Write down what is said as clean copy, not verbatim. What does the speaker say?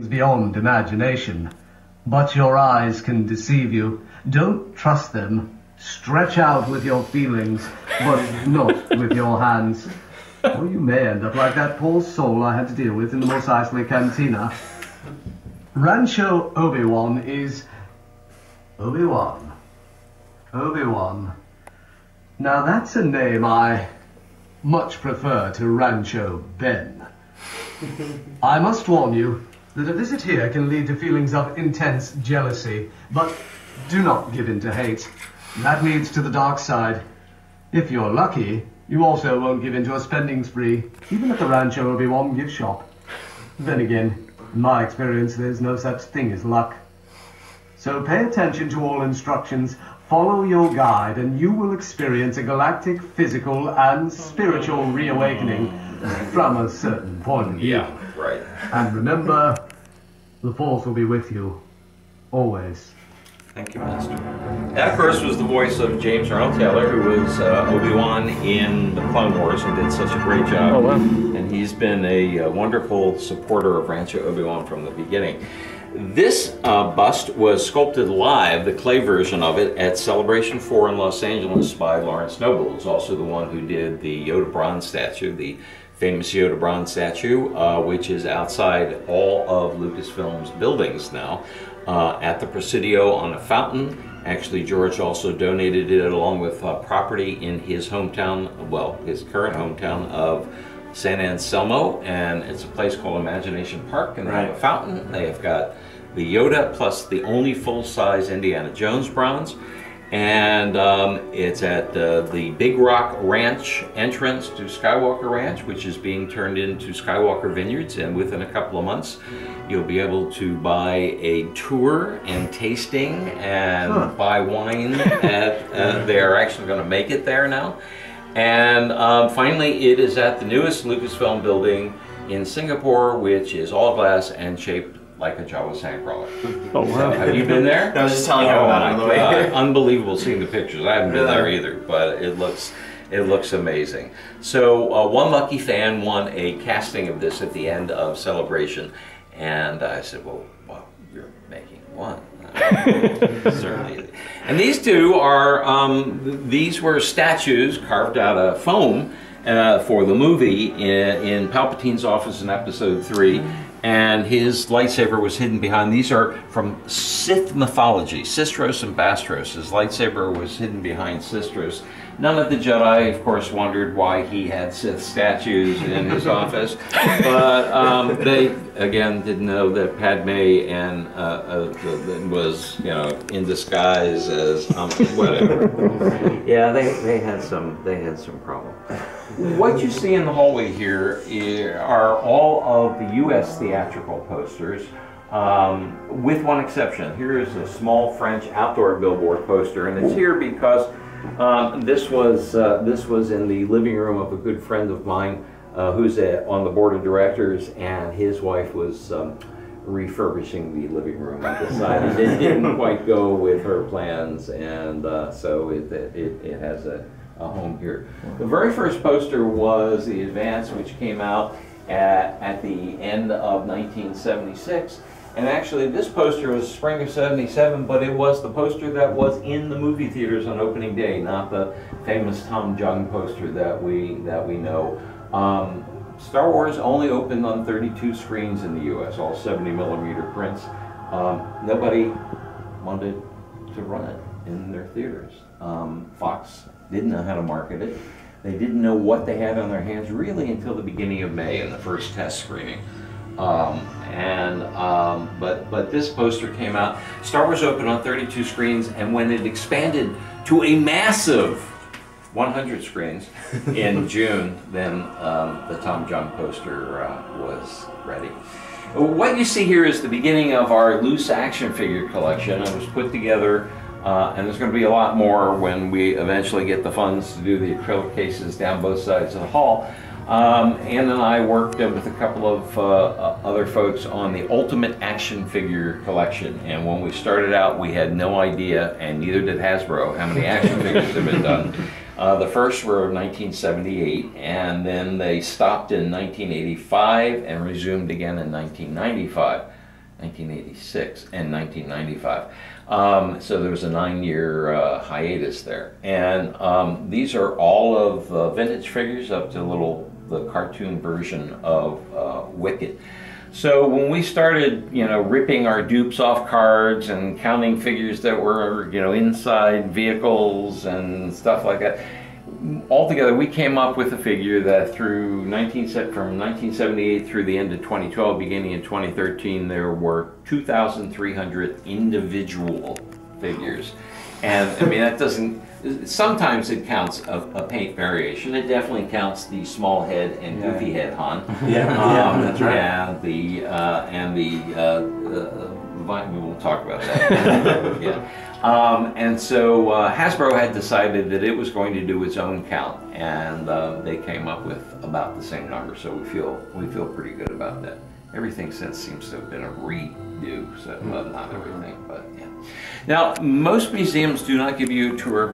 beyond imagination, but your eyes can deceive you. Don't trust them. Stretch out with your feelings, but not with your hands. Or you may end up like that poor soul I had to deal with in the Mos Eisley Cantina. Rancho Obi-Wan is Obi-Wan. Obi-Wan. Now that's a name I much prefer to Rancho Ben. I must warn you that a visit here can lead to feelings of intense jealousy, but do not give in to hate. That leads to the dark side. If you're lucky, you also won't give in to a spending spree, even at the Rancho Obi-Wan gift shop. Then again, in my experience, there's no such thing as luck. So pay attention to all instructions, follow your guide, and you will experience a galactic, physical, and spiritual reawakening from a certain point of view. Yeah, right. And remember, the Force will be with you, always. Thank you, Master. That, of course, was the voice of James Arnold Taylor, who was Obi-Wan in the Clone Wars and did such a great job. Oh, wow. And he's been a wonderful supporter of Rancho Obi-Wan from the beginning. This bust was sculpted live, the clay version of it, at Celebration 4 in Los Angeles by Lawrence Noble, who's also the one who did the Yoda bronze statue, the famous Yoda bronze statue, which is outside all of Lucasfilm's buildings now, at the Presidio on a fountain. Actually, George also donated it along with property in his hometown, well, his current hometown of San Anselmo, and it's a place called Imagination Park, and they have a fountain. They have got the Yoda plus the only full-size Indiana Jones bronze, and it's at the Big Rock Ranch entrance to Skywalker Ranch, which is being turned into Skywalker Vineyards, and within a couple of months you'll be able to buy a tour and tasting and buy wine they're actually going to make it there now. And finally, it is at the newest Lucasfilm building in Singapore, which is all glass and shaped like a Jawa sandcrawler. Oh, wow. So, have you been there? I was just telling you about it on the way. Unbelievable seeing the pictures. I haven't been there either, but it looks amazing. So one lucky fan won a casting of this at the end of Celebration, and I said, well, you're making one. Certainly. And these two are, these were statues carved out of foam for the movie in Palpatine's office in Episode 3, and his lightsaber was hidden behind. These are from Sith mythology, Sistros and Bastros. His lightsaber was hidden behind Sistros. None of the Jedi, of course, wondered why he had Sith statues in his office, but they, again, didn't know that Padme and was, you know, in disguise as whatever. Yeah, they had some problems. What you see in the hallway here are all of the U.S. theatrical posters, with one exception. Here is a small French outdoor billboard poster, and it's here because this was in the living room of a good friend of mine who's on the board of directors, and his wife was refurbishing the living room and decided it didn't quite go with her plans, and so it has a home here. The very first poster was the Advance, which came out at the end of 1976. And actually, this poster was spring of '77, but it was the poster that was in the movie theaters on opening day, not the famous Tom Jung poster that we know. Star Wars only opened on 32 screens in the U.S., all 70mm prints. Nobody wanted to run it in their theaters. Fox didn't know how to market it. They didn't know what they had on their hands really until the beginning of May in the first test screening. But this poster came out. Star Wars opened on 32 screens, and when it expanded to a massive 100 screens in June, then the Tom Jung poster was ready. What you see here is the beginning of our loose action figure collection. It was put together, and there's going to be a lot more when we eventually get the funds to do the acrylic cases down both sides of the hall. Ann and I worked with a couple of other folks on the ultimate action figure collection, and when we started out we had no idea, and neither did Hasbro, how many action figures had been done. The first were 1978, and then they stopped in 1985 and resumed again in 1995. 1986 and 1995. So there was a 9-year hiatus there. And these are all of vintage figures up to the cartoon version of Wicked. So when we started, ripping our dupes off cards and counting figures that were, inside vehicles and stuff like that, altogether we came up with a figure that from 1978 through the end of 2012, beginning in 2013, there were 2,300 individual figures. And I mean, that doesn't, sometimes it counts a paint variation. It definitely counts the small head and goofy head Han. That's right. And we won't talk about that. And so Hasbro had decided that it was going to do its own count, and they came up with about the same number. So we feel pretty good about that. Everything since seems to have been a redo. So well, not everything, but yeah. Now most museums do not give you a tour